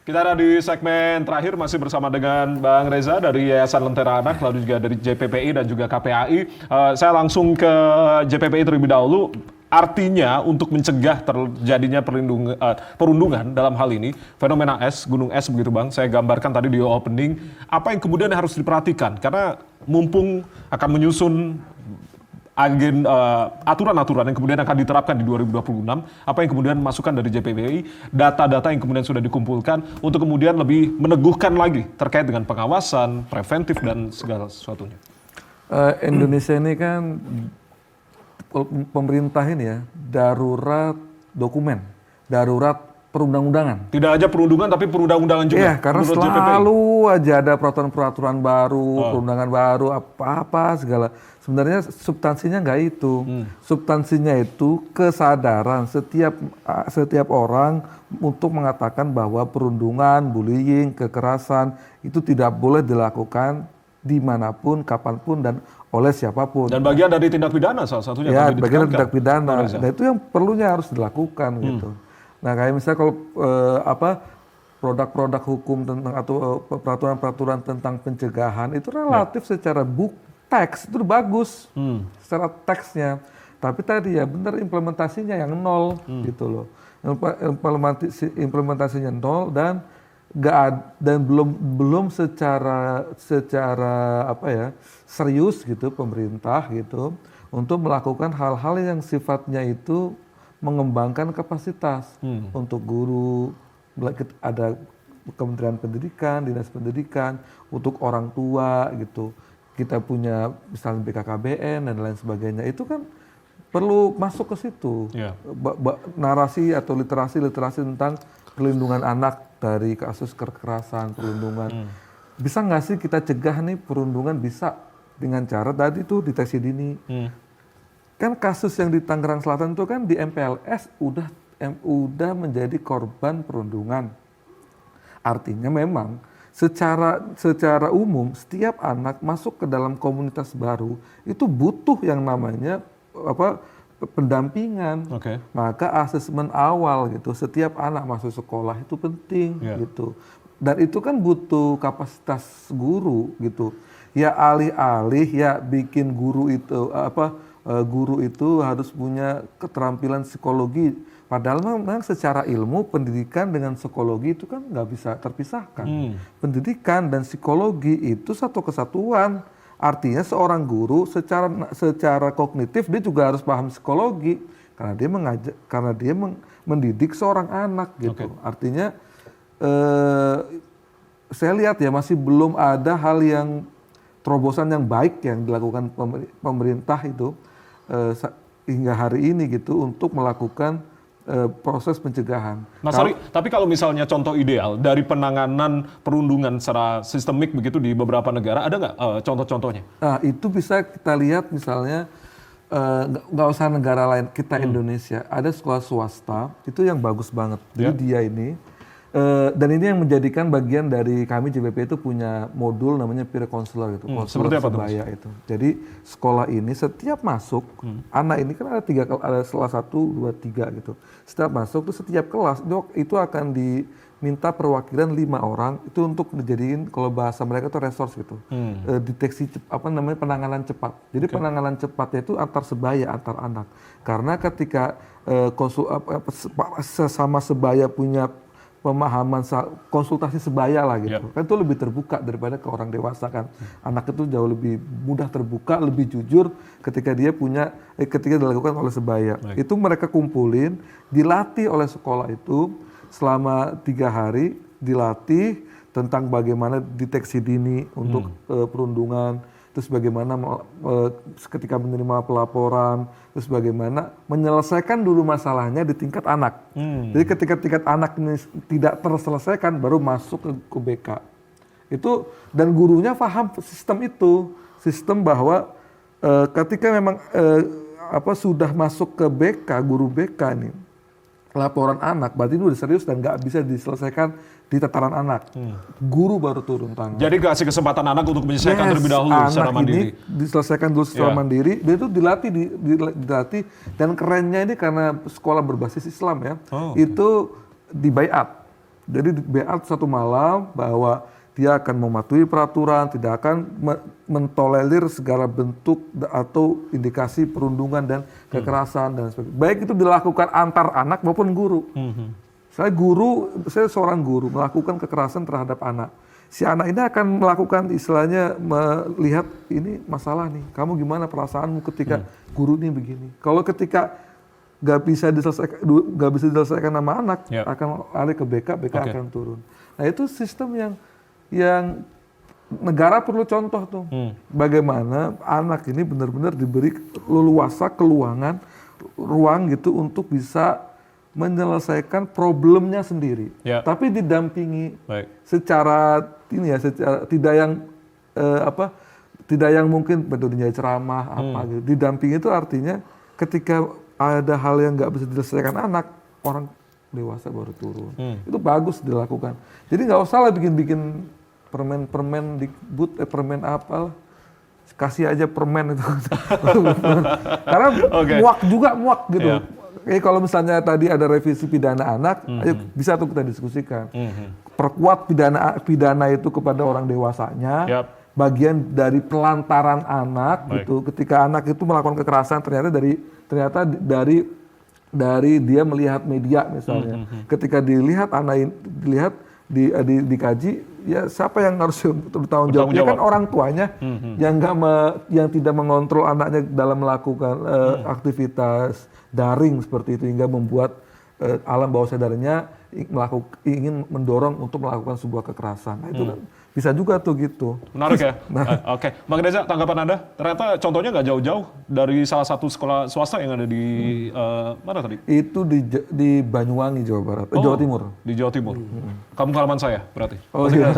Kita ada di segmen terakhir masih bersama dengan Bang Reza dari Yayasan Lentera Anak, lalu juga dari JPPI dan juga KPAI. Saya langsung ke JPPI terlebih dahulu. Artinya untuk mencegah terjadinya perundungan dalam hal ini, fenomena es, gunung es begitu Bang, saya gambarkan tadi di opening, apa yang kemudian harus diperhatikan? Karena mumpung akan menyusun aturan-aturan yang kemudian akan diterapkan di 2026, apa yang kemudian masukan dari JPPI, data-data yang kemudian sudah dikumpulkan untuk kemudian lebih meneguhkan lagi terkait dengan pengawasan, preventif, dan segala sesuatunya. Indonesia ini kan pemerintah ini ya, darurat dokumen, darurat perundang-undangan. Tidak aja perundungan tapi perundang-undangan juga. Iya, karena selalu aja ada peraturan-peraturan baru, perundangan baru, apa-apa segala. Sebenarnya substansinya nggak itu. Substansinya itu kesadaran setiap orang untuk mengatakan bahwa perundungan, bullying, kekerasan itu tidak boleh dilakukan dimanapun, kapanpun, dan oleh siapapun. Dan bagian dari tindak pidana salah satunya. Ya, bagian dari tindak pidana. Nah itu yang perlunya harus dilakukan gitu. Nah kayak misalnya kalau produk-produk hukum tentang atau peraturan-peraturan tentang pencegahan itu relatif secara teks itu bagus secara teksnya. Tapi tadi ya benar implementasinya yang nol gitu loh. Implementasinya nol dan belum secara serius gitu pemerintah gitu untuk melakukan hal-hal yang sifatnya itu mengembangkan kapasitas untuk guru, ada Kementerian Pendidikan, Dinas Pendidikan, untuk orang tua gitu. Kita punya misalnya BKKBN dan lain sebagainya. Itu kan perlu masuk ke situ. Narasi atau literasi tentang perlindungan anak dari kasus kekerasan, perundungan. Bisa nggak sih kita cegah nih perundungan? Bisa dengan cara tadi tuh deteksi dini. Kan kasus yang di Tangerang Selatan itu kan di MPLS udah menjadi korban perundungan. Artinya memang secara umum setiap anak masuk ke dalam komunitas baru itu butuh yang namanya pendampingan. Maka asesmen awal gitu setiap anak masuk sekolah itu penting gitu. Dan itu kan butuh kapasitas guru gitu. Ya alih-alih ya bikin guru itu harus punya keterampilan psikologi. Padahal memang secara ilmu pendidikan dengan psikologi itu kan nggak bisa terpisahkan. Pendidikan dan psikologi itu satu kesatuan. Artinya seorang guru secara kognitif dia juga harus paham psikologi karena dia mendidik seorang anak gitu. Artinya saya lihat ya masih belum ada hal yang terobosan yang baik yang dilakukan pemerintah itu hingga hari ini gitu untuk melakukan proses pencegahan. Mas Ari, tapi kalau misalnya contoh ideal dari penanganan perundungan secara sistemik begitu di beberapa negara, ada nggak contoh-contohnya? Nah itu bisa kita lihat misalnya nggak usah negara lain, kita Indonesia ada sekolah swasta itu yang bagus banget. Jadi dia ini dan ini yang menjadikan bagian dari kami JPP itu punya modul namanya peer counselor gitu, seperti apa sebaya itu. Jadi sekolah ini setiap masuk anak ini kan ada salah 1, 2, 3 gitu. Setiap masuk tuh setiap kelas itu akan diminta perwakilan 5 orang itu untuk dijadiin kalau bahasa mereka itu resource gitu. Deteksi penanganan cepat. Jadi penanganan cepatnya itu antar sebaya, antar anak. Karena ketika sesama sebaya punya pemahaman konsultasi sebaya lah gitu. Kan itu lebih terbuka daripada ke orang dewasa kan. Anak itu jauh lebih mudah terbuka, lebih jujur ketika dilakukan oleh sebaya. Itu mereka kumpulin, dilatih oleh sekolah itu selama 3 hari, dilatih tentang bagaimana deteksi dini untuk perundungan, terus bagaimana ketika menerima pelaporan, terus bagaimana menyelesaikan dulu masalahnya di tingkat anak. Jadi ketika tingkat anak ini tidak terselesaikan, baru masuk ke BK. Itu dan gurunya paham sistem bahwa ketika memang sudah masuk ke BK, guru BK ini laporan anak, berarti itu udah serius dan nggak bisa diselesaikan di tataran anak. Guru baru turun tangan. Jadi kasih kesempatan anak untuk menyelesaikan terlebih dahulu secara mandiri. Diselesaikan dulu secara mandiri, dia itu dilatih dan kerennya ini karena sekolah berbasis Islam ya, itu dibaiat. Jadi beat satu malam bahwa dia akan mematuhi peraturan, tidak akan mentolerir segala bentuk atau indikasi perundungan dan kekerasan dan sebagainya. Baik itu dilakukan antar anak maupun guru. Saya seorang guru melakukan kekerasan terhadap anak. Si anak ini akan melakukan istilahnya melihat ini masalah nih. Kamu gimana perasaanmu ketika guru ini begini? Kalau ketika nggak bisa diselesaikan sama anak, akan lari ke BK akan turun. Nah itu sistem yang negara perlu contoh tuh. Bagaimana anak ini benar-benar diberi leluasa, ruang gitu untuk bisa menyelesaikan problemnya sendiri. Tapi didampingi secara tidak yang mungkin metodenya ceramah gitu. Didampingi itu artinya ketika ada hal yang nggak bisa diselesaikan anak, orang dewasa baru turun. Itu bagus dilakukan. Jadi nggak usah lah bikin permen permen apa, kasih aja permen itu. Karena muak gitu. Kalau misalnya tadi ada revisi pidana anak, ayo bisa tuh kita diskusikan. Perkuat pidana itu kepada orang dewasanya. Bagian dari pelantaran anak gitu. Ketika anak itu melakukan kekerasan ternyata dari dia melihat media misalnya. Ketika dikaji, ya siapa yang harus bertanggung jawab? Ya kan orang tuanya yang tidak mengontrol anaknya dalam melakukan aktivitas daring seperti itu hingga membuat alam bawah sadarnya ingin mendorong untuk melakukan sebuah kekerasan. Nah, itu bisa juga tuh gitu. Menarik ya. Oke, Bang Reza, tanggapan Anda? Ternyata contohnya nggak jauh-jauh dari salah satu sekolah swasta yang ada di mana tadi? Itu di Banyuwangi, Jawa Barat, Jawa Timur. Di Jawa Timur. Kamu halaman saya berarti.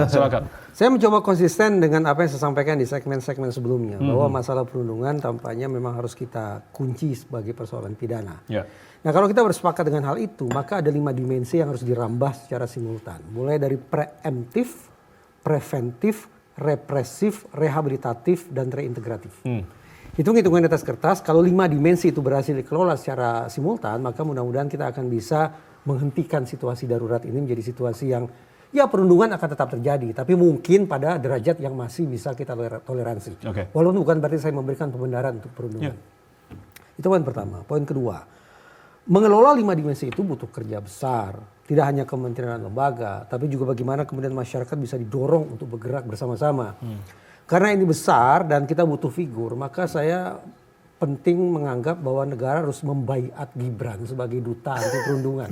Silakan. Saya mencoba konsisten dengan apa yang saya sampaikan di segmen-segmen sebelumnya, bahwa masalah perundungan tampaknya memang harus kita kunci sebagai persoalan pidana. Nah, kalau kita bersepakat dengan hal itu, maka ada 5 dimensi yang harus dirambah secara simultan. Mulai dari preemptif, preventif, represif, rehabilitatif, dan reintegratif. Hitung-hitungan di atas kertas, kalau 5 dimensi itu berhasil dikelola secara simultan, maka mudah-mudahan kita akan bisa menghentikan situasi darurat ini menjadi situasi yang ya perundungan akan tetap terjadi, tapi mungkin pada derajat yang masih bisa kita toleransi. Walaupun bukan berarti saya memberikan pembenaran untuk perundungan. Itu poin pertama. Poin kedua, mengelola 5 dimensi itu butuh kerja besar. Tidak hanya kementerian dan lembaga, tapi juga bagaimana kemudian masyarakat bisa didorong untuk bergerak bersama-sama. Karena ini besar dan kita butuh figur, maka saya penting menganggap bahwa negara harus membaiat Gibran sebagai duta anti perundungan.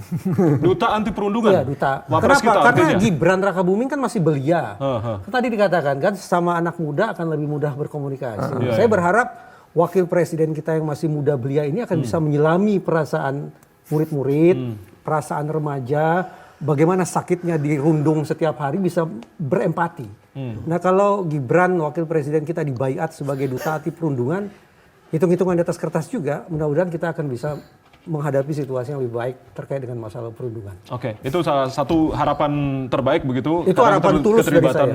Duta anti perundungan? Iya, duta. Kenapa? Karena Gibran Rakabuming kan masih belia. Tadi dikatakan kan sama anak muda akan lebih mudah berkomunikasi. Saya berharap wakil presiden kita yang masih muda belia ini akan bisa menyelami perasaan murid-murid, perasaan remaja, bagaimana sakitnya dirundung setiap hari, bisa berempati. Nah, kalau Gibran wakil presiden kita dibaiat sebagai duta anti perundungan, hitung-hitungan di atas kertas juga, mudah-mudahan kita akan bisa menghadapi situasi yang lebih baik terkait dengan masalah perundungan. Itu salah satu harapan terbaik begitu. Itu harapan tulus dari saya.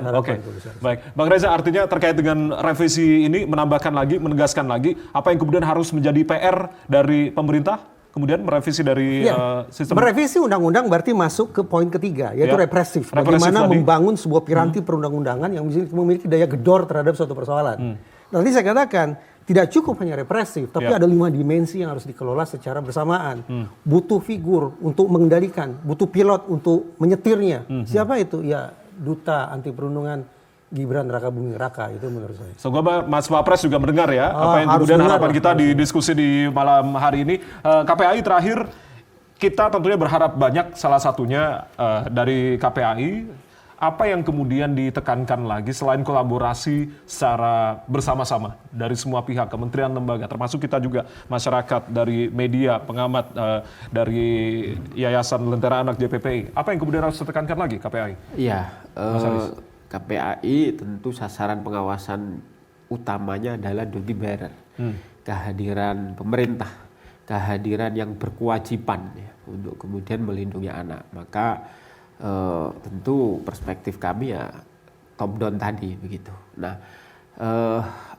Baik, Bang Reza, artinya terkait dengan revisi ini menambahkan lagi, menegaskan lagi apa yang kemudian harus menjadi PR dari pemerintah, kemudian merevisi dari sistem. Merevisi undang-undang berarti masuk ke poin ketiga, yaitu represif. Bagaimana membangun sebuah piranti perundang-undangan yang memiliki daya gedor terhadap suatu persoalan. Nanti saya katakan, tidak cukup hanya represif, tapi ada 5 dimensi yang harus dikelola secara bersamaan. Butuh figur untuk mengendalikan, butuh pilot untuk menyetirnya. Siapa itu? Ya, duta anti perundungan Gibran Rakabuming Raka, itu menurut saya. Semoga Mas Wapres juga mendengar ya apa yang kemudian harapan kita di diskusi di malam hari ini. KPAI terakhir, kita tentunya berharap banyak, salah satunya dari KPAI. Apa yang kemudian ditekankan lagi selain kolaborasi secara bersama-sama dari semua pihak, kementerian, lembaga, termasuk kita juga masyarakat, dari media, pengamat, dari Yayasan Lentera Anak JPPI. Apa yang kemudian harus ditekankan lagi KPAI? Iya, KPAI tentu sasaran pengawasan utamanya adalah duty bearer, kehadiran pemerintah, kehadiran yang berkewajiban ya, untuk kemudian melindungi anak. Maka tentu perspektif kami ya top down tadi begitu. Nah,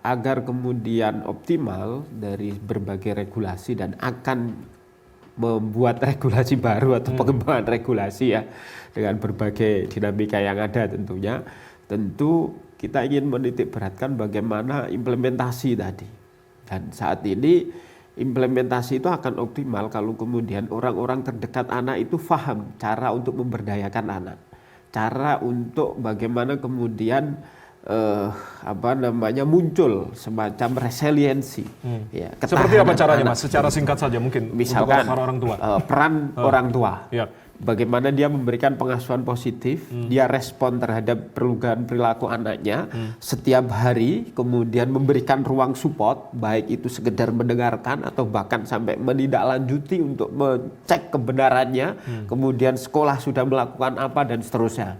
agar kemudian optimal dari berbagai regulasi dan akan membuat regulasi baru atau pengembangan regulasi ya dengan berbagai dinamika yang ada tentunya. Tentu kita ingin menitik beratkan bagaimana implementasi tadi. Dan saat ini implementasi itu akan optimal kalau kemudian orang-orang terdekat anak itu paham cara untuk memberdayakan anak. Cara untuk bagaimana kemudian muncul semacam resiliensi. Ya, seperti apa caranya Mas? Secara singkat saja mungkin. Misalkan untuk orang tua. Peran orang tua. Ya. Bagaimana dia memberikan pengasuhan positif, dia respon terhadap perubahan perilaku anaknya setiap hari, kemudian memberikan ruang support, baik itu sekedar mendengarkan atau bahkan sampai menindaklanjuti untuk mengecek kebenarannya, kemudian sekolah sudah melakukan apa dan seterusnya.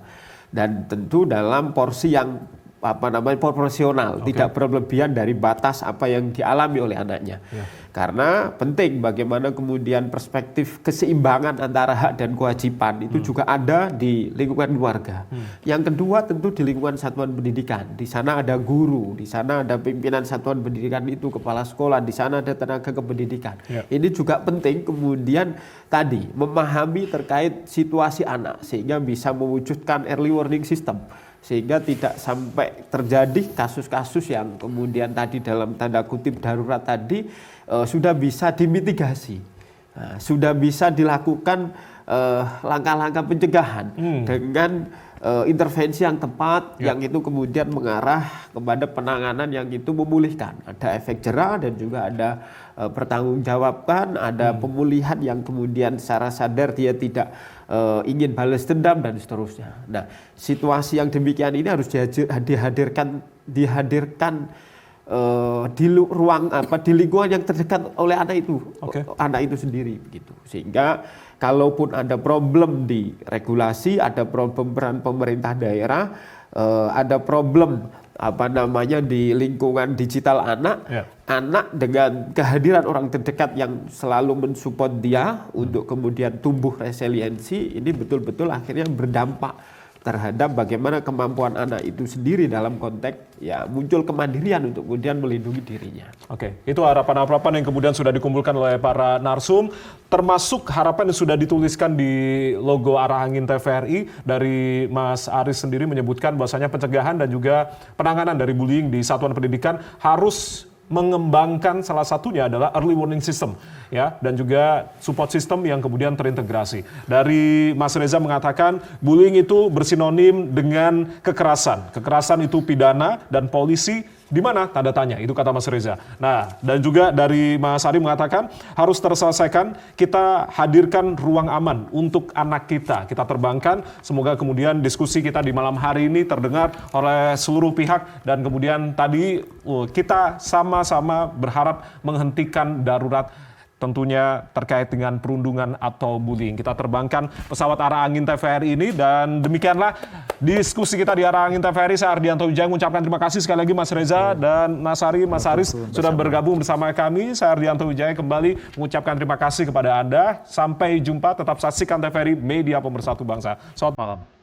Dan tentu dalam porsi yang proporsional, tidak berlebihan dari batas apa yang dialami oleh anaknya. Karena penting bagaimana kemudian perspektif keseimbangan antara hak dan kewajiban itu juga ada di lingkungan keluarga. Yang kedua tentu di lingkungan satuan pendidikan. Di sana ada guru, di sana ada pimpinan satuan pendidikan itu, kepala sekolah, di sana ada tenaga kependidikan. Ini juga penting kemudian tadi memahami terkait situasi anak sehingga bisa mewujudkan early warning system. Sehingga tidak sampai terjadi kasus-kasus yang kemudian tadi dalam tanda kutip darurat tadi sudah bisa dimitigasi, sudah bisa dilakukan langkah-langkah pencegahan dengan intervensi yang tepat, yang itu kemudian mengarah kepada penanganan yang itu memulihkan. Ada efek jera dan juga ada pertanggungjawabkan, ada pemulihan yang kemudian secara sadar dia tidak ingin balas dendam dan seterusnya. Nah, situasi yang demikian ini harus dihadirkan di ruang di lingkungan yang terdekat oleh anak itu, anak itu sendiri begitu. Sehingga kalaupun ada problem di regulasi, ada problem peran pemerintah daerah, ada problem di lingkungan digital anak, anak dengan kehadiran orang terdekat yang selalu mensupport dia untuk kemudian tumbuh resiliensi, ini betul-betul akhirnya berdampak terhadap bagaimana kemampuan anak itu sendiri dalam konteks ya muncul kemandirian untuk kemudian melindungi dirinya. Oke, itu harapan-harapan yang kemudian sudah dikumpulkan oleh para narsum, termasuk harapan yang sudah dituliskan di logo arah angin TVRI dari Mas Aris sendiri menyebutkan bahwasanya pencegahan dan juga penanganan dari bullying di satuan pendidikan harus mengembangkan salah satunya adalah early warning system ya dan juga support system yang kemudian terintegrasi. Dari Mas Reza mengatakan bullying itu bersinonim dengan kekerasan. Kekerasan itu pidana dan polisi di mana tanda tanya, itu kata Mas Reza. Nah, dan juga dari Mas Ari mengatakan harus terselesaikan, kita hadirkan ruang aman untuk anak kita. Kita terbangkan, semoga kemudian diskusi kita di malam hari ini terdengar oleh seluruh pihak dan kemudian tadi kita sama-sama berharap menghentikan darurat tentunya terkait dengan perundungan atau bullying. Kita terbangkan pesawat arah angin TVRI ini dan demikianlah diskusi kita di arah angin TVRI. Saya Ardianto Wijaya mengucapkan terima kasih sekali lagi Mas Reza dan Mas Ari, Mas Aris sudah bergabung bersama kami. Saya Ardianto Wijaya kembali mengucapkan terima kasih kepada Anda. Sampai jumpa, tetap saksikan TVRI Media Pemersatu Bangsa. Selamat malam.